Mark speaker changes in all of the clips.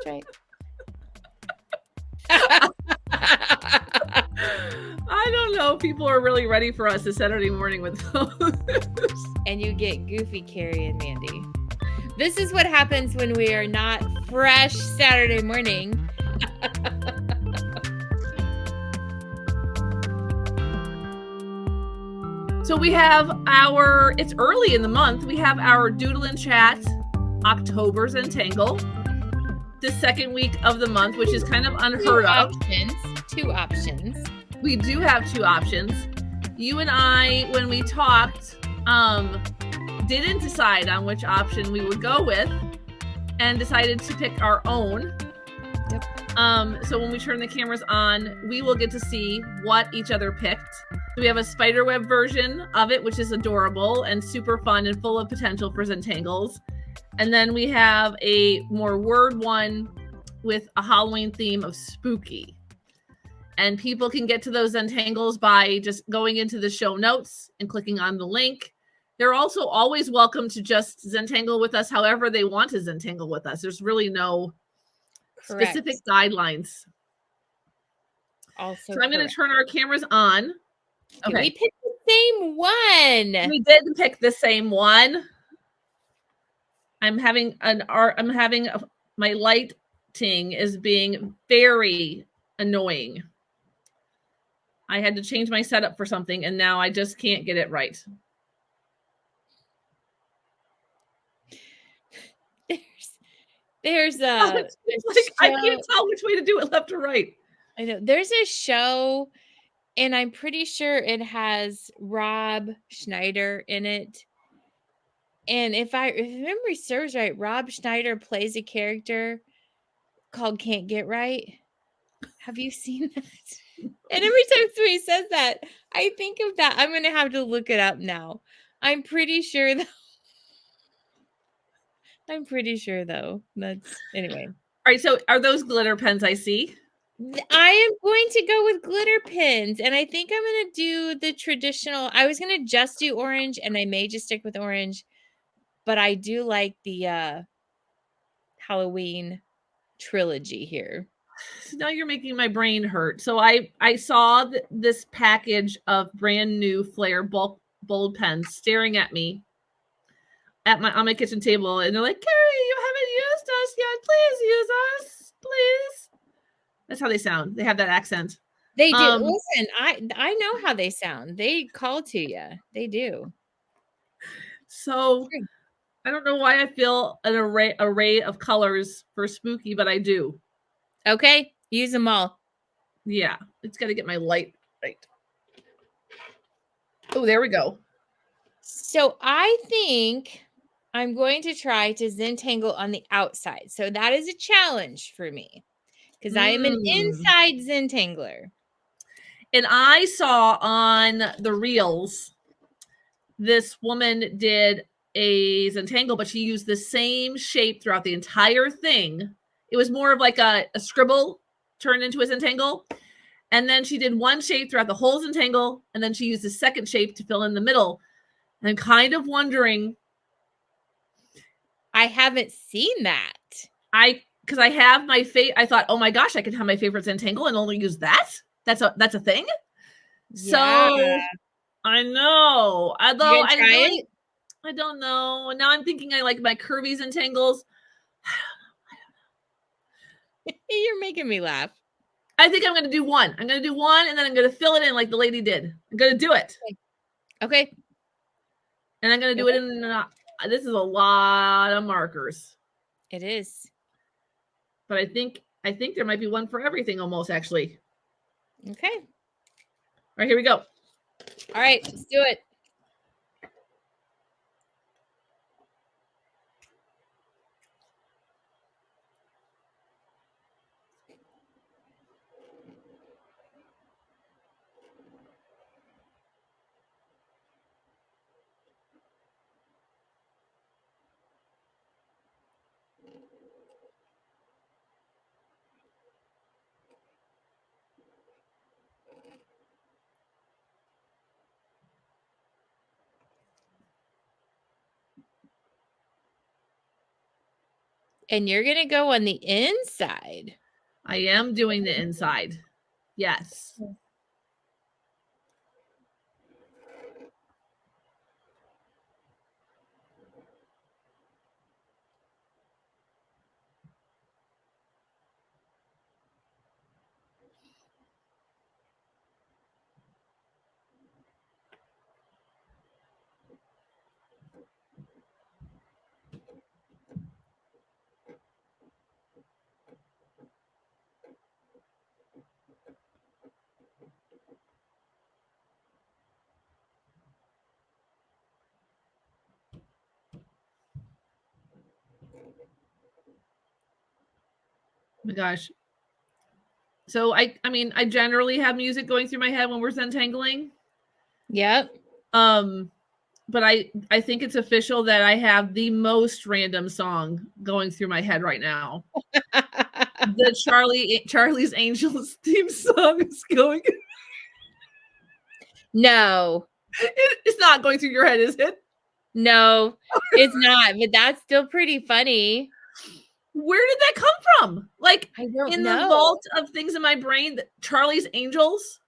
Speaker 1: right.
Speaker 2: I don't know. People are really ready for us this Saturday morning with those.
Speaker 1: And you get goofy Carrie and Mandi. This is what happens when we are not fresh Saturday morning.
Speaker 2: So we have our, it's early in the month, we have our Doodle and Chat October Zentangle, the second week of the month, which is kind of unheard of.
Speaker 1: Two options.
Speaker 2: We do have two options. You and I, when we talked, didn't decide on which option we would go with and decided to pick our own.
Speaker 1: Yep.
Speaker 2: So when we turn the cameras on, we will get to see what each other picked. We have a spiderweb version of it, which is adorable and super fun and full of potential for Zentangles. And then we have a more word one with a Halloween theme of spooky. And people can get to those Zentangles by just going into the show notes and clicking on the link. They're also always welcome to just Zentangle with us however they want to Zentangle with us. There's really no specific guidelines.
Speaker 1: Also,
Speaker 2: so I'm going to turn our cameras on.
Speaker 1: Okay. We picked the same one.
Speaker 2: We did pick the same one. My lighting is being very annoying. I had to change my setup for something, and now I just can't get it right.
Speaker 1: There's
Speaker 2: it's like I can't tell which way to do it, left or right.
Speaker 1: I know. There's a show, and I'm pretty sure it has Rob Schneider in it. And if memory serves right, Rob Schneider plays a character called Can't Get Right. Have you seen that? And every time somebody says that, I think of that. I'm going to have to look it up now. I'm pretty sure though. That's anyway.
Speaker 2: All right. So are those glitter pens I see?
Speaker 1: I am going to go with glitter pins. And I think I'm going to do the traditional. I was going to just do orange, and I may just stick with orange. But I do like the Halloween trilogy here.
Speaker 2: Now you're making my brain hurt. So I saw this package of brand new Flair bold pens staring at me on my kitchen table, and they're like, Carrie, you haven't used us yet. Please use us, please. That's how they sound. They have that accent.
Speaker 1: They do. Listen, I know how they sound. They call to you. They do.
Speaker 2: So I don't know why I feel an array of colors for spooky, but I do.
Speaker 1: Okay, use them all.
Speaker 2: Yeah, it's got to get my light right. Oh, there we go.
Speaker 1: So I think I'm going to try to Zentangle on the outside. So that is a challenge for me because I am an inside Zentangler.
Speaker 2: And I saw on the reels, this woman did a Zentangle, but she used the same shape throughout the entire thing. It was more of like a scribble turned into a Zentangle. And then she did one shape throughout the whole Zentangle, and then she used the second shape to fill in the middle. And I'm kind of wondering.
Speaker 1: I haven't seen that.
Speaker 2: Because I have my I thought, oh my gosh, I could have my favorite Zentangle and only use that. That's a thing. Yeah. So I know. Although I don't know. Now I'm thinking I like my curvy Zentangles.
Speaker 1: You're making me laugh.
Speaker 2: I think I'm going to do one. I'm going to do one, and then I'm going to fill it in like the lady did. I'm going to do it.
Speaker 1: Okay.
Speaker 2: And I'm going to do it in. This is a lot of markers.
Speaker 1: It is.
Speaker 2: But I think there might be one for everything almost, actually.
Speaker 1: Okay.
Speaker 2: All right, here we go.
Speaker 1: All right, let's do it. And you're going to go on the inside.
Speaker 2: I am doing the inside. Yes. Oh my gosh. So I mean, I generally have music going through my head when we're Zentangling.
Speaker 1: Yep.
Speaker 2: But I think it's official that I have the most random song going through my head right now. The Charlie's Angels theme song is going.
Speaker 1: No.
Speaker 2: It's not going through your head, is it?
Speaker 1: No, it's not, but that's still pretty funny.
Speaker 2: Where did that come from? Like,
Speaker 1: I don't
Speaker 2: in
Speaker 1: know.
Speaker 2: the vault of things in my brain, Charlie's Angels?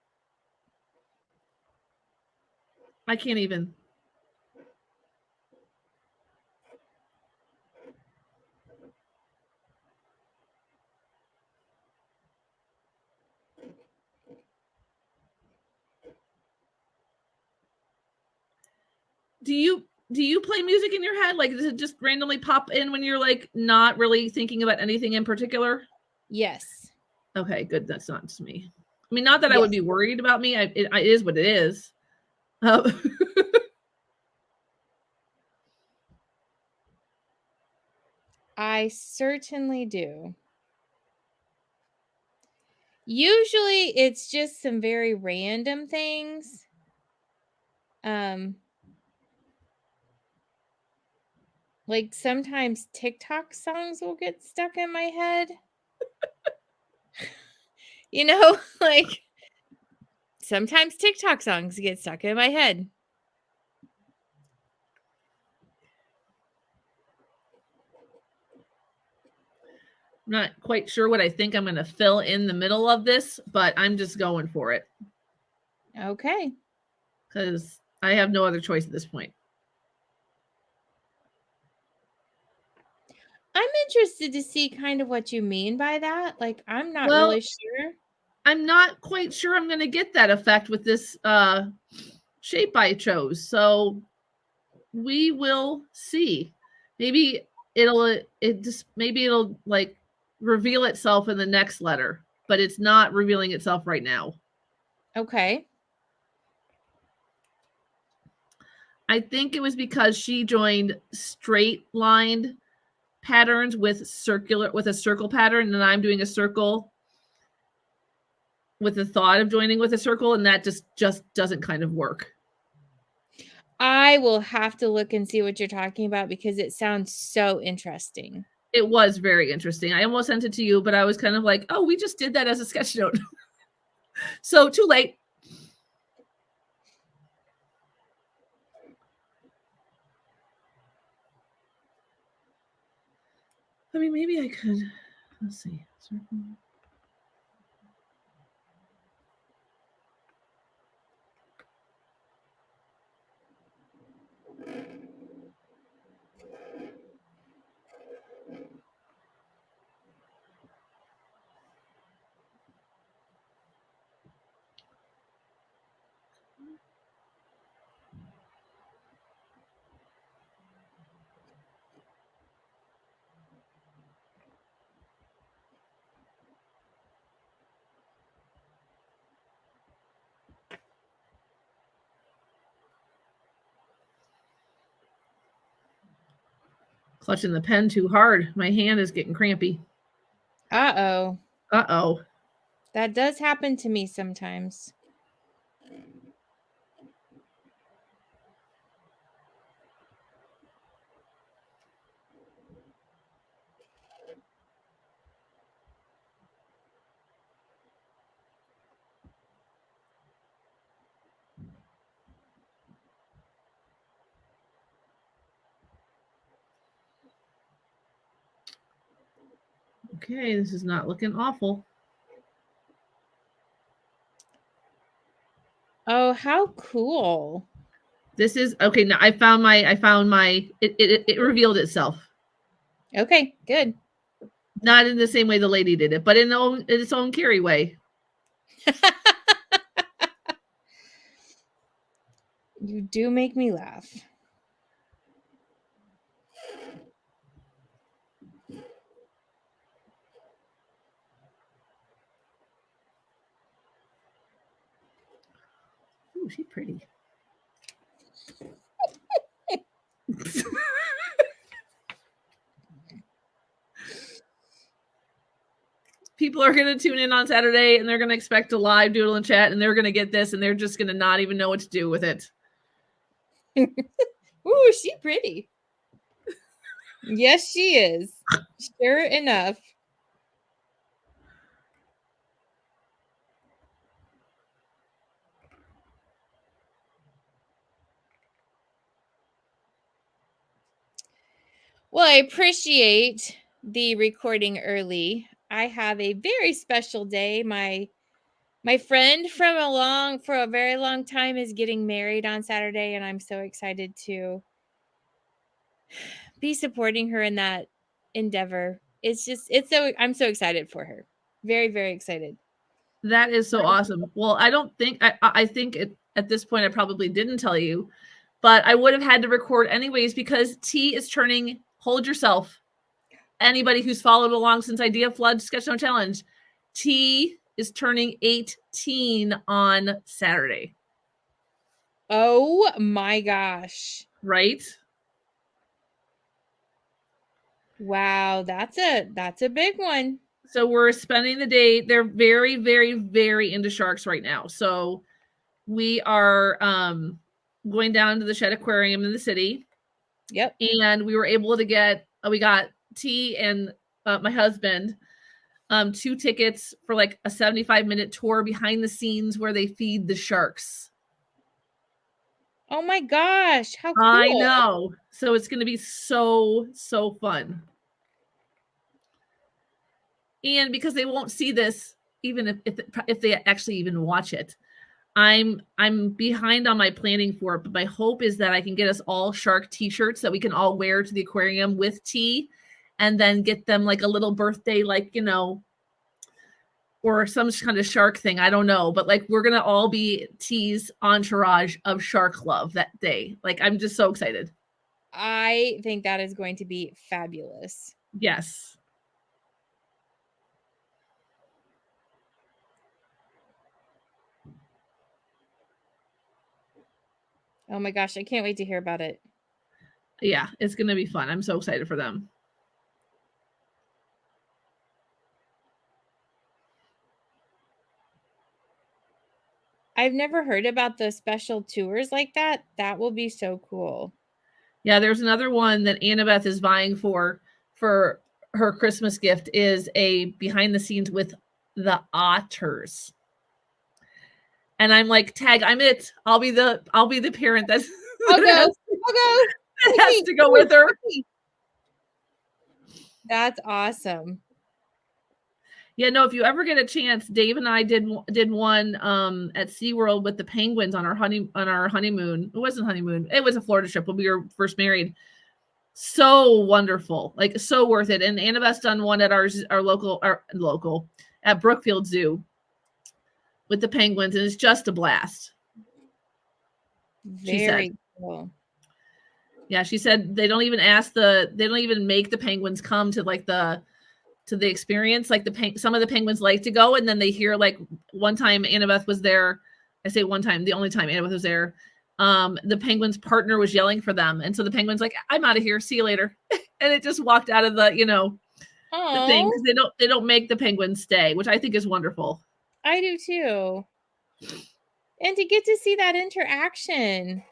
Speaker 2: I can't even. Do you play music in your head? Like, does it just randomly pop in when you're like not really thinking about anything in particular?
Speaker 1: Yes.
Speaker 2: Okay, good. That's not just me. I mean, not that I
Speaker 1: Yes.
Speaker 2: would be worried about me. It is what it is.
Speaker 1: I certainly do. Usually it's just some very random things. Like sometimes TikTok songs will get stuck in my head. You know, like sometimes TikTok songs get stuck in my head.
Speaker 2: I'm not quite sure what I think I'm going to fill in the middle of this, but I'm just going for it.
Speaker 1: Okay.
Speaker 2: Because I have no other choice at this point.
Speaker 1: I'm interested to see kind of what you mean by that. Like, I'm not
Speaker 2: Well,
Speaker 1: really sure.
Speaker 2: I'm not quite sure I'm going to get that effect with this shape I chose. So we will see. Maybe it'll like reveal itself in the next letter, but it's not revealing itself right now.
Speaker 1: Okay.
Speaker 2: I think it was because she joined straight lined patterns with a circle pattern, and I'm doing a circle with the thought of joining with a circle, and that just doesn't kind of work.
Speaker 1: I will have to look and see what you're talking about because it sounds so interesting.
Speaker 2: It was very interesting. I almost sent it to you, but I was kind of like, oh, we just did that as a sketch note. So too late. I mean, maybe I could. Let's see. Circle. Clutching the pen too hard. My hand is getting crampy.
Speaker 1: Uh-oh.
Speaker 2: Uh-oh.
Speaker 1: That does happen to me sometimes.
Speaker 2: Okay, this is not looking awful.
Speaker 1: Oh, how cool.
Speaker 2: This is okay. Now I found my it revealed itself.
Speaker 1: Okay, good.
Speaker 2: Not in the same way the lady did it, but in its own Carrie way.
Speaker 1: You do make me laugh.
Speaker 2: Ooh, she's pretty. People are going to tune in on Saturday and they're going to expect a live Doodle and Chat and they're going to get this and they're just going to not even know what to do with it.
Speaker 1: Ooh, she's pretty. Yes, she is. Sure enough. Well, I appreciate the recording early. I have a very special day. My friend for a very long time is getting married on Saturday, and I'm so excited to be supporting her in that endeavor. I'm so excited for her. Very, very excited.
Speaker 2: That is so awesome. Well, I think at this point I probably didn't tell you, but I would have had to record anyways because T is turning, hold yourself. Anybody who's followed along since Idea Flood Sketchnote Challenge, T is turning 18 on Saturday.
Speaker 1: Oh my gosh.
Speaker 2: Right?
Speaker 1: Wow, that's a big one.
Speaker 2: So we're spending the day. They're very, very, very into sharks right now. So we are going down to the Shed Aquarium in the city.
Speaker 1: Yep.
Speaker 2: And we were able to get, we got T and my husband 2 tickets for like a 75-minute tour behind the scenes where they feed the sharks.
Speaker 1: Oh my gosh, how cool.
Speaker 2: I know. So it's going to be so, so fun. And because they won't see this, even if they actually even watch it, I'm behind on my planning for it. But my hope is that I can get us all shark t-shirts that we can all wear to the aquarium with T, and then get them like a little birthday, like, you know, or some kind of shark thing. I don't know, but like we're gonna all be T's entourage of shark love that day. Like I'm just so excited.
Speaker 1: I think that is going to be fabulous.
Speaker 2: Yes.
Speaker 1: Oh my gosh, I can't wait to hear about it.
Speaker 2: Yeah, it's gonna be fun. I'm so excited for them.
Speaker 1: I've never heard about the special tours like that. That will be so cool.
Speaker 2: Yeah, there's another one that Annabeth is vying for her Christmas gift is a behind the scenes with the otters. And I'm like, tag, I'm it. I'll be the parent that's
Speaker 1: I'll go.
Speaker 2: that has to go with her.
Speaker 1: That's awesome.
Speaker 2: Yeah, no, if you ever get a chance, Dave and I did one at SeaWorld with the penguins on our honeymoon. It wasn't honeymoon. It was a Florida trip when we were first married. So wonderful. Like so worth it. And Annabeth's done one at our local at Brookfield Zoo with the penguins, and it's just a blast.
Speaker 1: Very cool.
Speaker 2: Yeah, she said they don't even make the penguins come to like the experience. Like some of the penguins like to go, and then they hear, like one time Annabeth was there. I say one time, the only time Annabeth was there. The penguin's partner was yelling for them, and so the penguin's like, "I'm out of here. See you later," and it just walked out of the the thing, because they don't make the penguins stay, which I think is wonderful.
Speaker 1: I do too. And to get to see that interaction.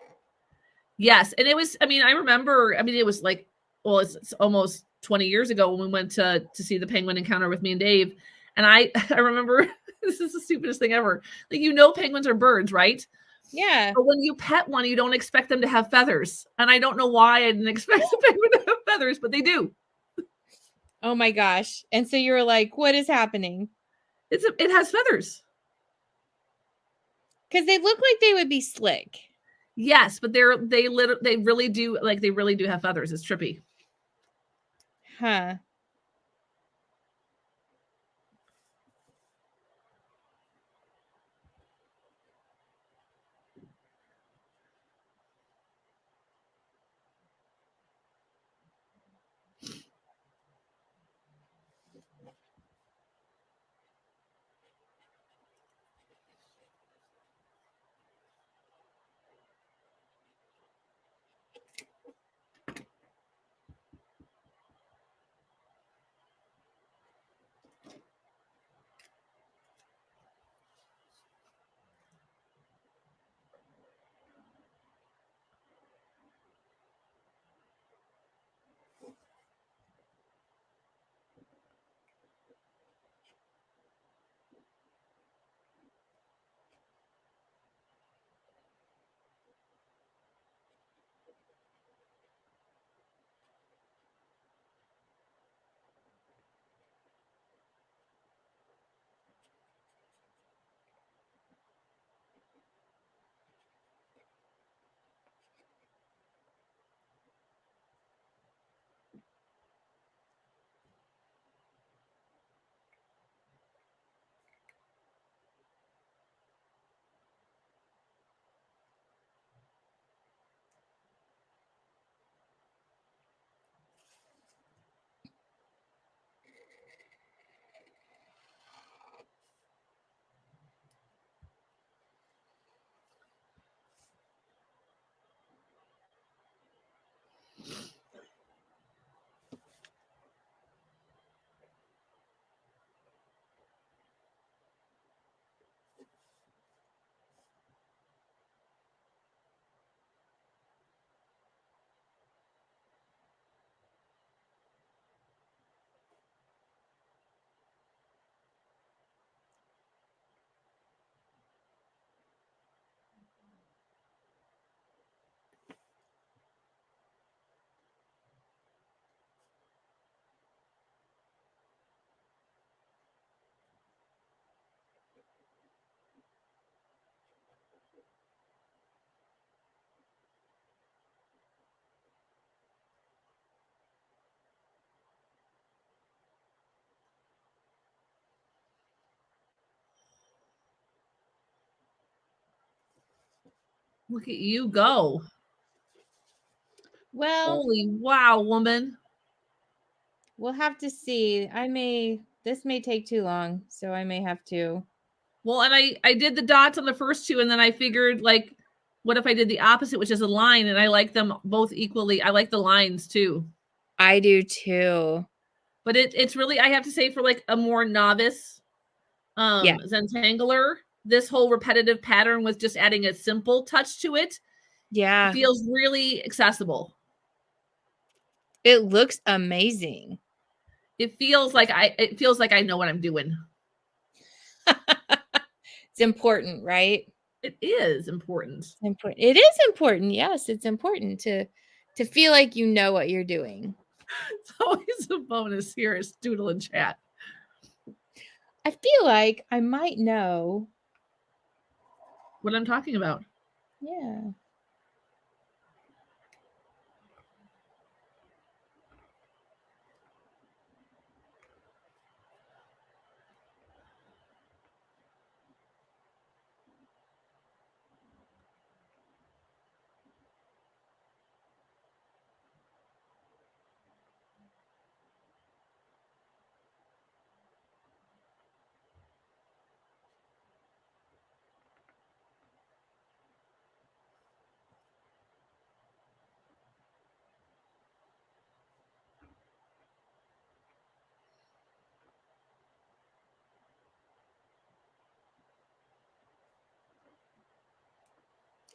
Speaker 2: Yes, and it was. I mean, I remember. I mean, it was like, well, it's almost 20 years ago when we went to see the penguin encounter with me and Dave, and I remember this is the stupidest thing ever. Like, penguins are birds, right?
Speaker 1: Yeah.
Speaker 2: But when you pet one, you don't expect them to have feathers, and I don't know why I didn't expect the penguin to have feathers, but they do.
Speaker 1: Oh my gosh. And so you were like, what is happening?
Speaker 2: It has feathers.
Speaker 1: Because they look like they would be slick.
Speaker 2: Yes, but they really do have feathers. It's trippy.
Speaker 1: Huh.
Speaker 2: Look at you go.
Speaker 1: Well,
Speaker 2: Holy wow, woman.
Speaker 1: we'll have to see. This may take too long, so I may have to.
Speaker 2: Well, and I did the dots on the first two, and then I figured, like, what if I did the opposite, which is a line, and I like them both equally. I like the lines too.
Speaker 1: I do too.
Speaker 2: But it's really, I have to say, for like a more novice
Speaker 1: Yeah.
Speaker 2: Zentangler, this whole repetitive pattern with just adding a simple touch to it
Speaker 1: Yeah.
Speaker 2: feels really accessible.
Speaker 1: It looks amazing.
Speaker 2: It feels like I know what I'm doing.
Speaker 1: It's important, right?
Speaker 2: It is important.
Speaker 1: Important. It is important. Yes, it's important to feel like you know what you're doing.
Speaker 2: It's always a bonus here is Doodle and Chat.
Speaker 1: I feel like I might know
Speaker 2: What I'm talking about.
Speaker 1: Yeah.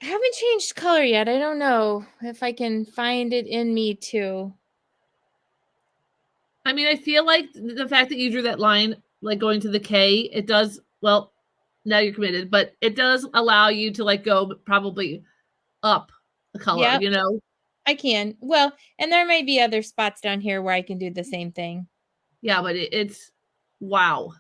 Speaker 1: I haven't changed color yet. I don't know if I can find it in me to.
Speaker 2: I mean, I feel like the fact that you drew that line, like going to the K, it does, well, now you're committed, but it does allow you to like go probably up a color,
Speaker 1: Yep,
Speaker 2: you know?
Speaker 1: I can. Well, and there may be other spots down here where I can do the same thing.
Speaker 2: Yeah, but it's wow.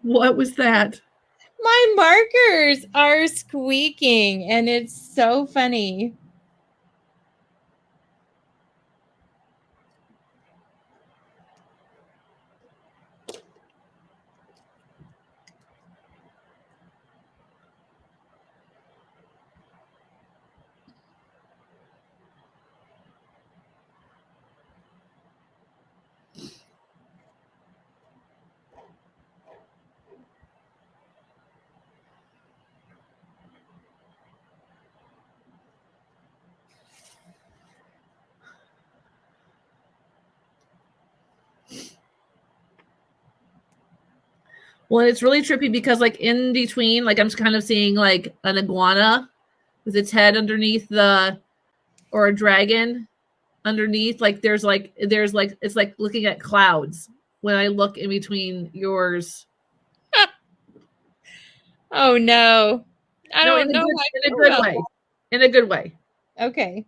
Speaker 2: What was that?
Speaker 1: My markers are squeaking, and it's so funny.
Speaker 2: Well, it's really trippy because like in between, like I'm kind of seeing like an iguana with its head underneath the, or a dragon underneath. Like there's like it's like looking at clouds when I look in between yours.
Speaker 1: Oh no. I
Speaker 2: No,
Speaker 1: don't know how I
Speaker 2: in a
Speaker 1: feel
Speaker 2: good
Speaker 1: about
Speaker 2: way. In a good way.
Speaker 1: that. Okay.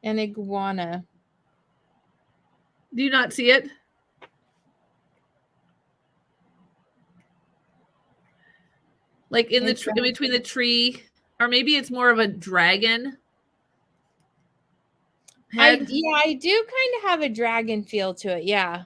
Speaker 1: An iguana.
Speaker 2: Do you not see it? Like in the in between the tree, or maybe it's more of a dragon head.
Speaker 1: Yeah, I do kind of have a dragon feel to it. Yeah.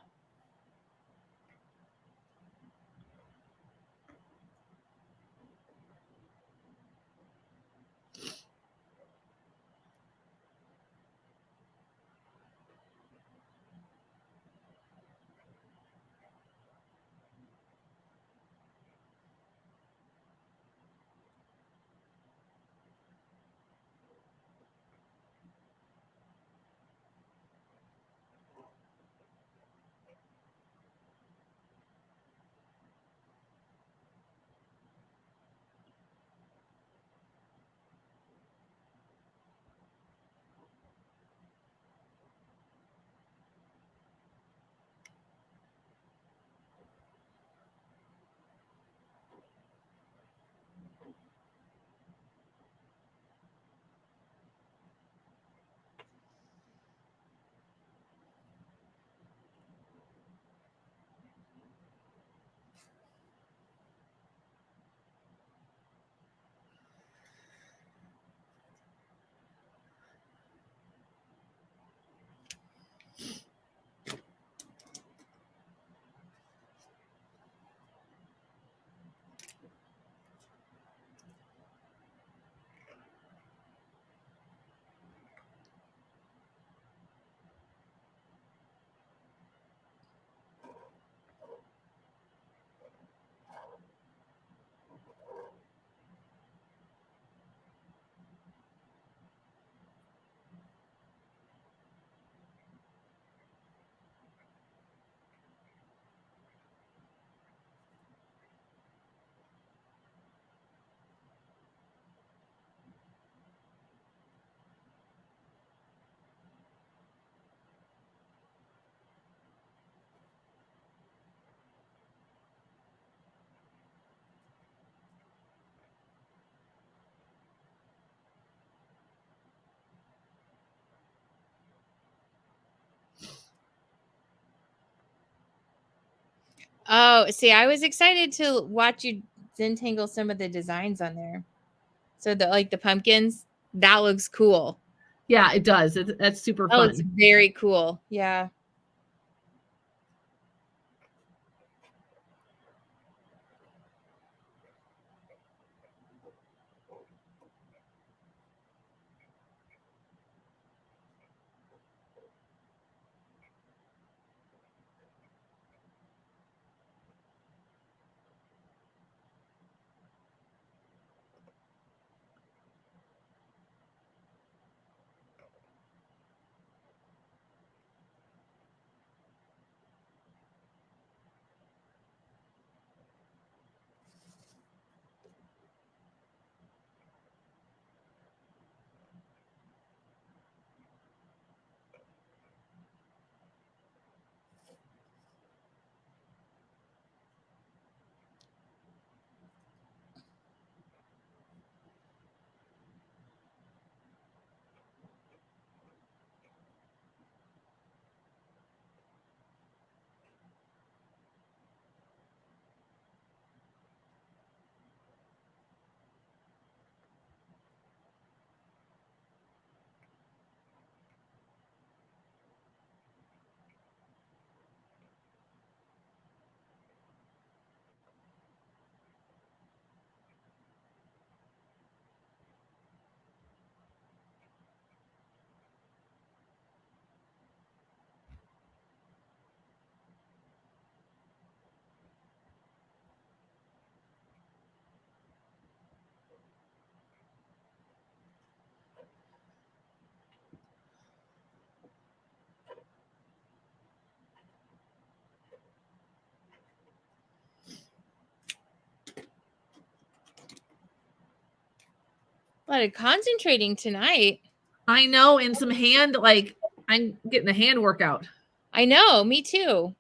Speaker 1: Oh, see, I was excited to watch you Zentangle some of the designs on there. So the pumpkins, that looks cool.
Speaker 2: Yeah, it does. That's super
Speaker 1: That looks
Speaker 2: fun.
Speaker 1: very cool. Yeah. A lot of concentrating tonight.
Speaker 2: I know, and some hand, like, I'm getting a hand workout.
Speaker 1: I know, me too.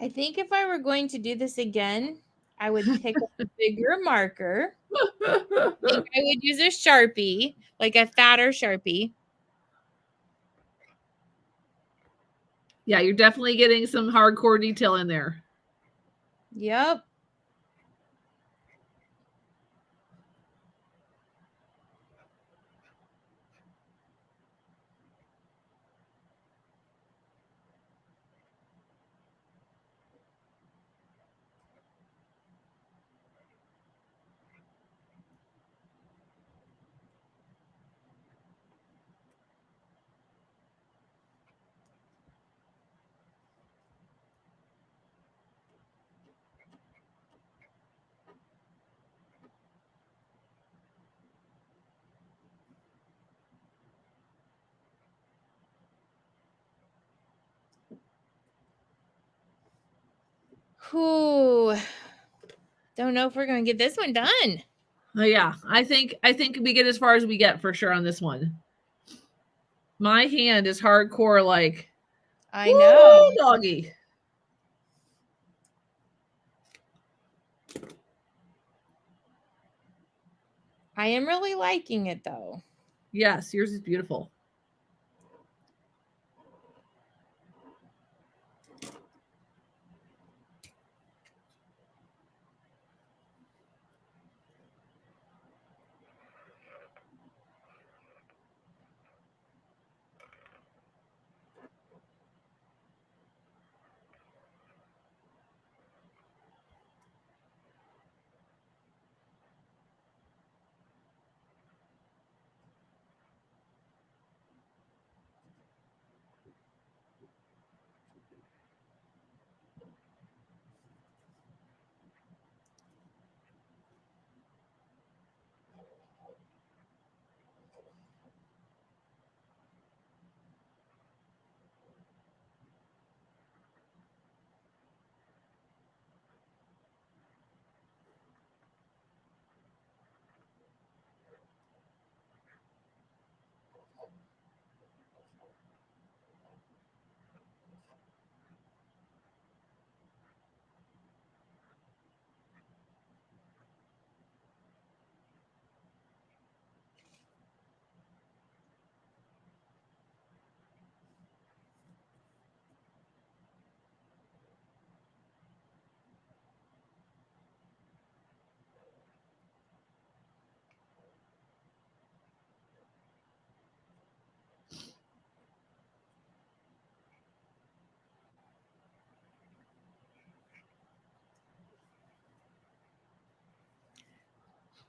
Speaker 1: I think if I were going to do this again, I would pick up a bigger marker. I think I would use a Sharpie, like a fatter Sharpie.
Speaker 2: Yeah, you're definitely getting some hardcore detail in there.
Speaker 1: Yep. Whew. Don't know if we're going to get this one done.
Speaker 2: Oh yeah, I think we get as far as we get for sure on this one. My hand is hardcore like
Speaker 1: I know.
Speaker 2: doggy.
Speaker 1: I am really liking it though.
Speaker 2: Yes, yours is beautiful.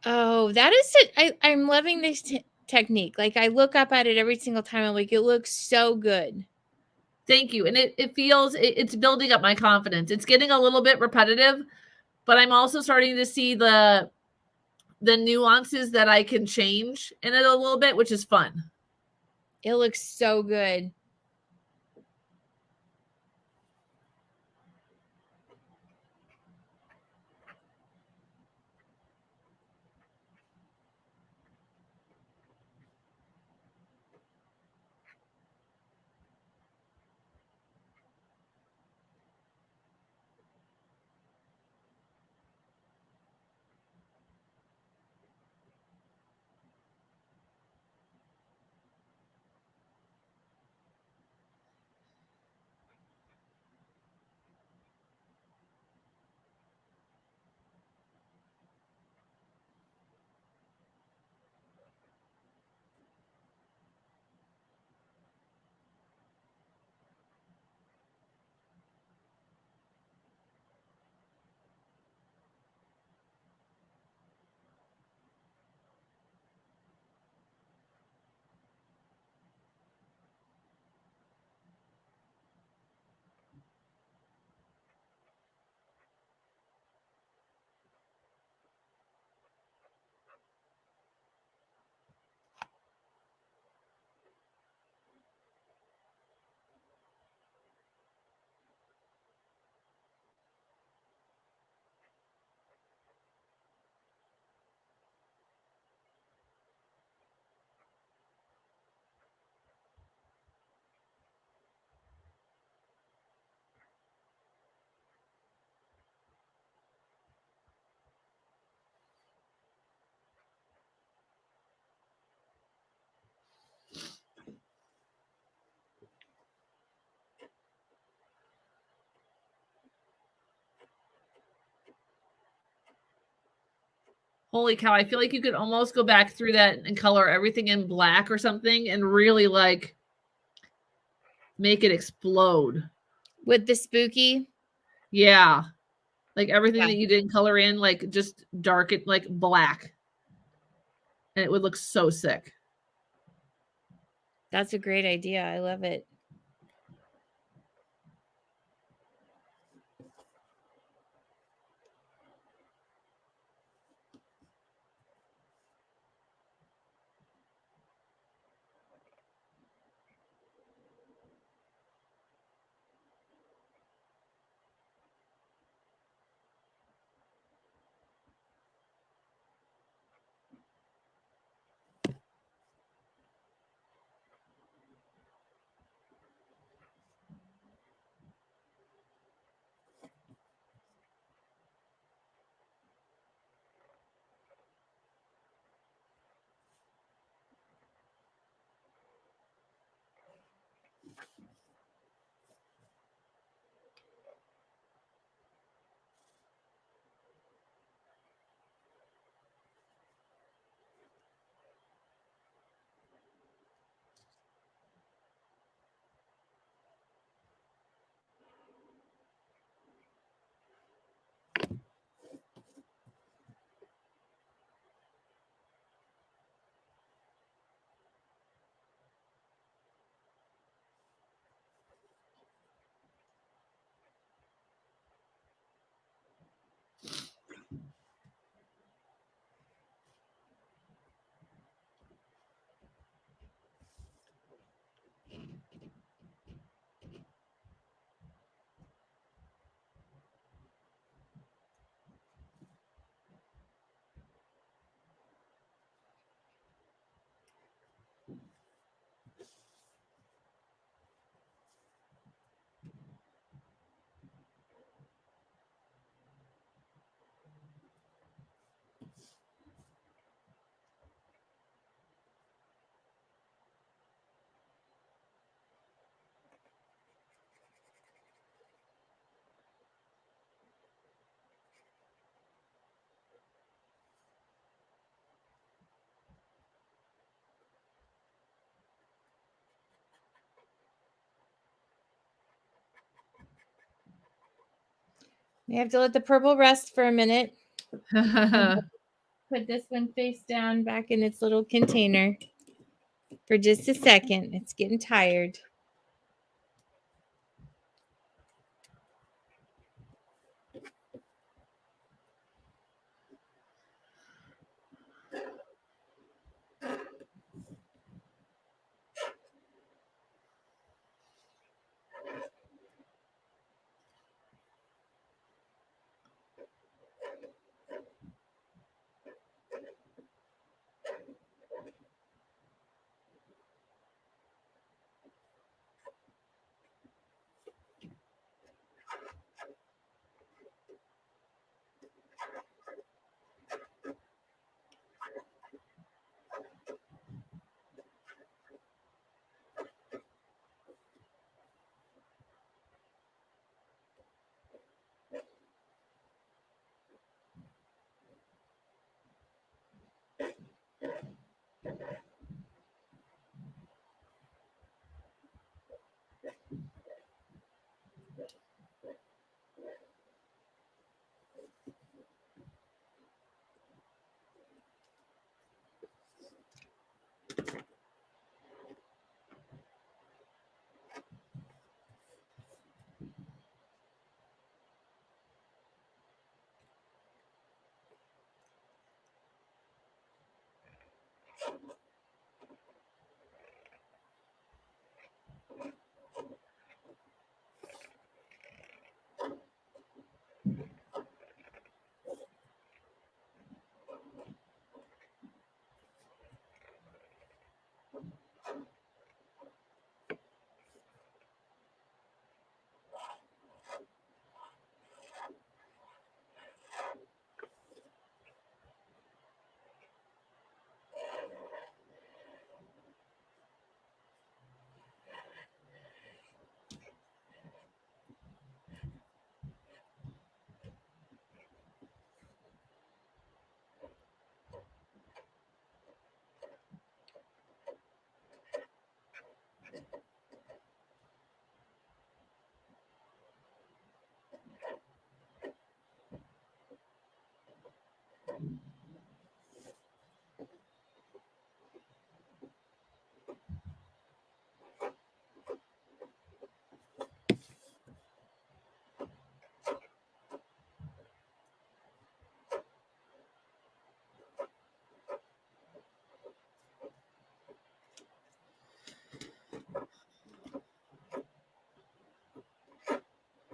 Speaker 1: Oh, that is it. I'm loving this technique. Like I look up at it every single time. I'm like, it looks so good.
Speaker 2: Thank you. And it feels it's building up my confidence. It's getting a little bit repetitive, but I'm also starting to see the nuances that I can change in it a little bit, which is fun.
Speaker 1: It looks so good.
Speaker 2: Holy cow, I feel like you could almost go back through that and color everything in black or something and really like make it explode.
Speaker 1: With the spooky?
Speaker 2: Yeah. Like everything
Speaker 1: Yeah.
Speaker 2: that you didn't color in, like just darken like black. And it would look so sick.
Speaker 1: That's a great idea. I love it. We have to let the purple rest for a minute. Put this one face down back in its little container for just a second. It's getting tired.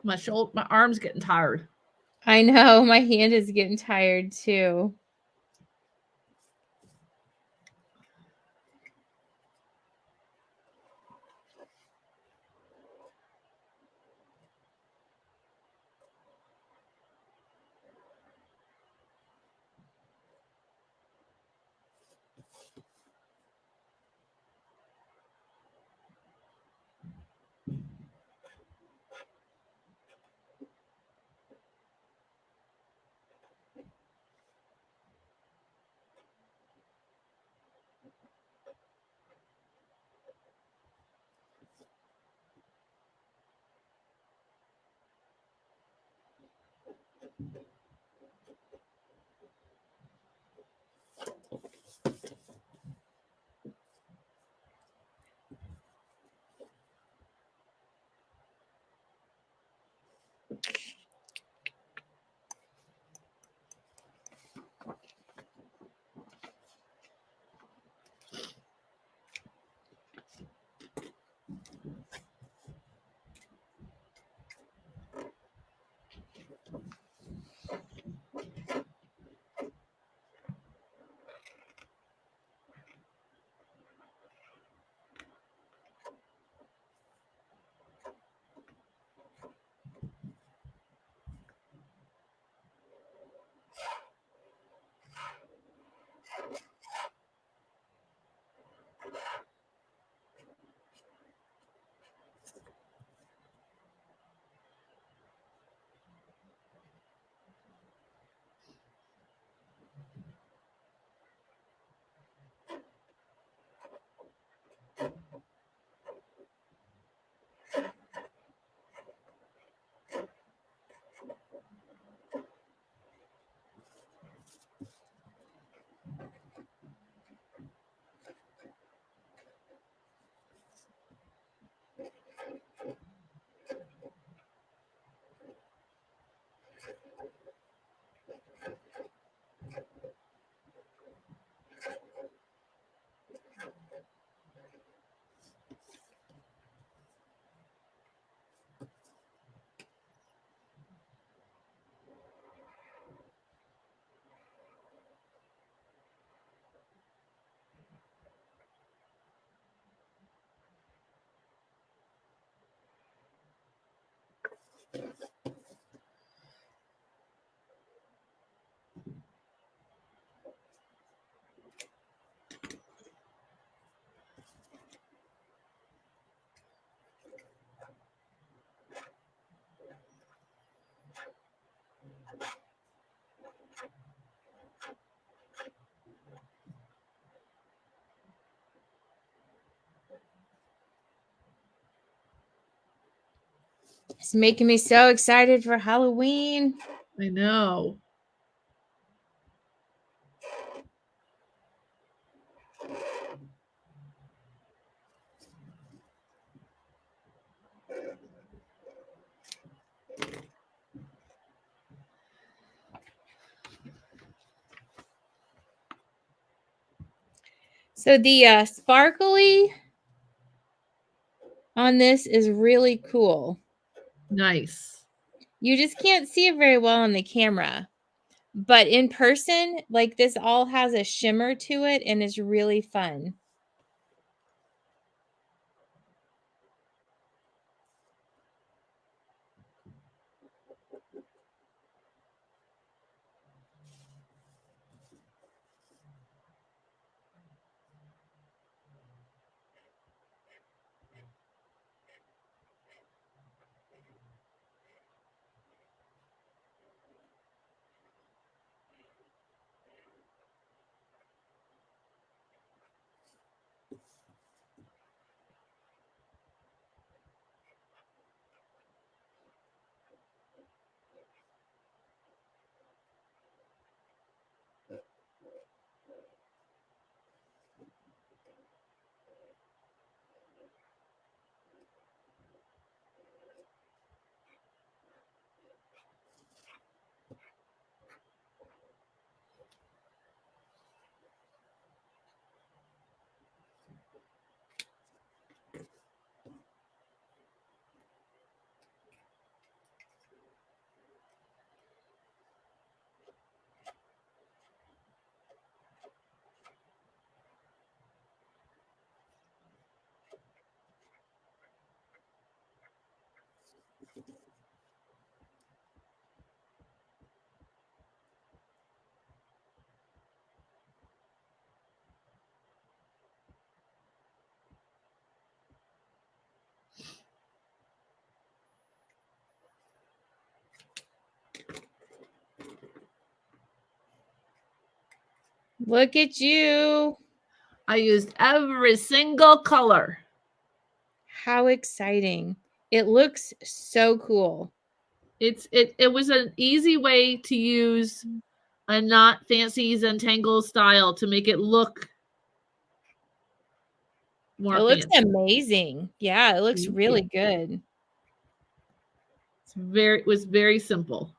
Speaker 2: My arm's getting tired.
Speaker 1: I know, my hand is getting tired too. It's making me so excited for Halloween.
Speaker 2: I know.
Speaker 1: So the sparkly on this is really cool.
Speaker 2: Nice.
Speaker 1: You just can't see it very well on the camera. But in person, like this all has a shimmer to it and is really fun. Look at you.
Speaker 2: I used every single color.
Speaker 1: How exciting. It looks so cool.
Speaker 2: It was an easy way to use a not fancy Zentangle style to make it look more
Speaker 1: It looks
Speaker 2: fancy.
Speaker 1: amazing. Yeah, it looks really good.
Speaker 2: It was very simple.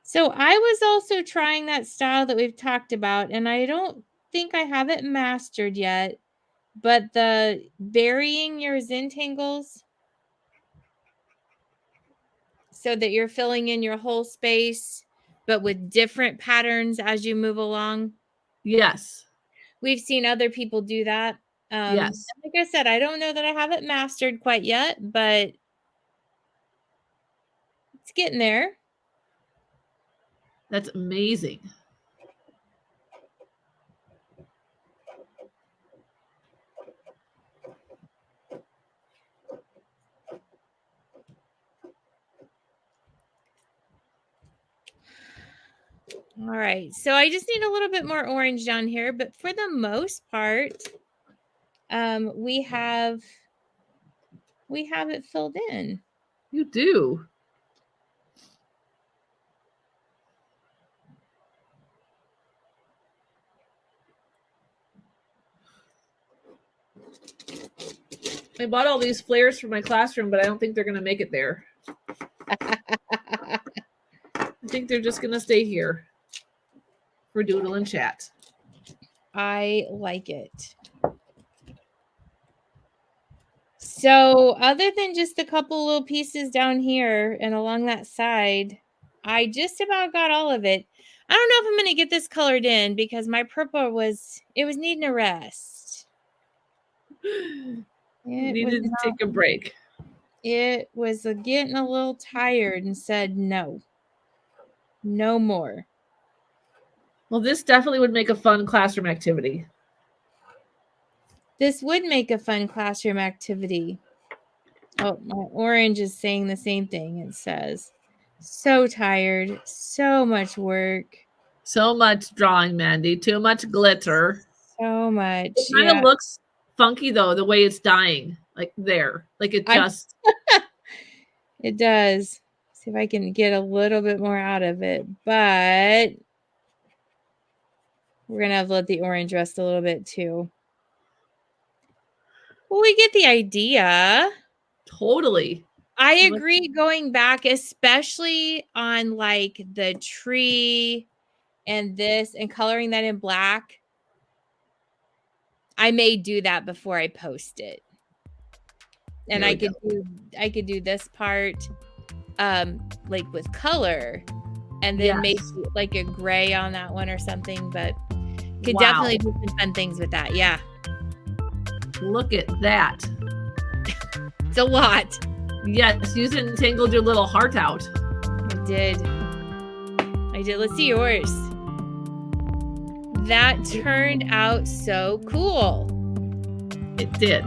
Speaker 1: So I was also trying that style that we've talked about, and I don't think I have it mastered yet, but the varying your Zentangles so that you're filling in your whole space, but with different patterns as you move along.
Speaker 2: Yes.
Speaker 1: We've seen other people do that.
Speaker 2: Yes.
Speaker 1: Like I said, I don't know that I have it mastered quite yet, but it's getting there.
Speaker 2: That's amazing.
Speaker 1: All right, so I just need a little bit more orange down here, but for the most part, we have it filled in.
Speaker 2: You do. I bought all these flares for my classroom, but I don't think they're going to make it there. I think they're just going to stay here for Doodle and Chat.
Speaker 1: I like it. So other than just a couple little pieces down here and along that side, I just about got all of it. I don't know if I'm going to get this colored in because my purple was needing a rest.
Speaker 2: It needed to take a break.
Speaker 1: It was getting a little tired and said no more.
Speaker 2: Well, this definitely would make a fun classroom activity.
Speaker 1: This would make a fun classroom activity. Oh, my orange is saying the same thing. It says, so tired, so much work.
Speaker 2: So much drawing, Mandi. Too much glitter.
Speaker 1: So much.
Speaker 2: It kind of looks funky, though, the way it's dying. like there. Like it just.
Speaker 1: It does. See if I can get a little bit more out of it, but we're going to have to let the orange rest a little bit too. Well, we get the idea.
Speaker 2: Totally.
Speaker 1: I agree, going back, especially on like the tree and this and coloring that in black. I may do that before I post it. And I could do this part like with color and then maybe like a gray on that one or something, but could definitely do some fun things with that. Yeah.
Speaker 2: Look at that.
Speaker 1: It's a lot.
Speaker 2: Yes, you Zentangled your little heart out.
Speaker 1: I did. Let's see yours. That turned out so cool.
Speaker 2: It did.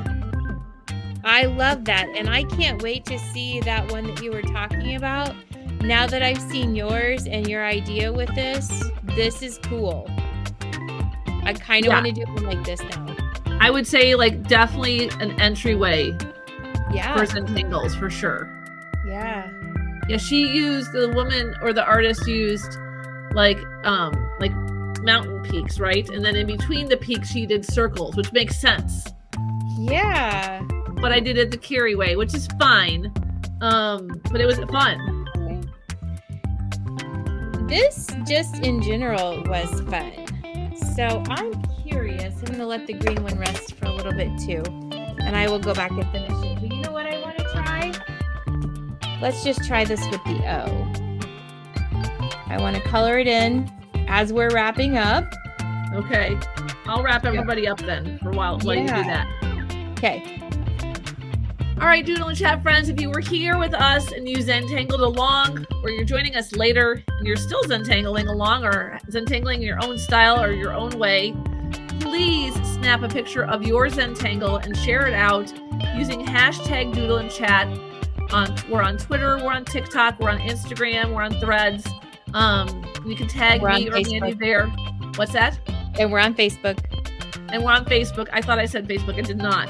Speaker 1: I love that. And I can't wait to see that one that you were talking about. Now that I've seen yours and your idea with this is cool. I kind of want to do one like this now.
Speaker 2: I would say like definitely an entryway.
Speaker 1: Yeah.
Speaker 2: For Zentangles, for sure.
Speaker 1: Yeah.
Speaker 2: Yeah, the woman or the artist used like mountain peaks, right? And then in between the peaks she did circles, which makes sense.
Speaker 1: Yeah.
Speaker 2: But I did it the Carrie way, which is fine. But it was fun.
Speaker 1: This just in general was fun. So I'm curious. I'm going to let the green one rest for a little bit too. And I will go back and finish it. But you know what I want to try? Let's just try this with the O. I want to color it in as we're wrapping up.
Speaker 2: Okay. I'll wrap everybody up then for a while you do that.
Speaker 1: Okay.
Speaker 2: All right, Doodle and Chat friends, if you were here with us and you Zentangled along, or you're joining us later and you're still Zentangling along or Zentangling your own style or your own way, please snap a picture of your Zentangle and share it out using hashtag Doodle and Chat. We're on Twitter, we're on TikTok, we're on Instagram, we're on Threads. You can tag me or Mandi there. What's that?
Speaker 1: And we're on Facebook.
Speaker 2: I thought I said Facebook. I did not.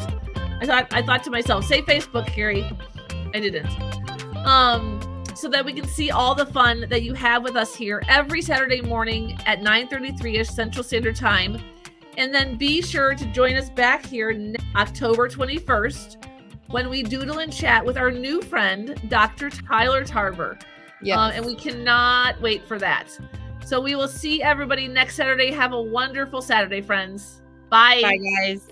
Speaker 2: I thought to myself, say Facebook, Carrie. I didn't. So that we can see all the fun that you have with us here every Saturday morning at 9:33ish Central Standard Time. And then be sure to join us back here October 21st when we Doodle and Chat with our new friend, Dr. Tyler Tarver.
Speaker 1: Yes.
Speaker 2: And we cannot wait for that. So we will see everybody next Saturday. Have a wonderful Saturday, friends. Bye.
Speaker 1: Bye, guys.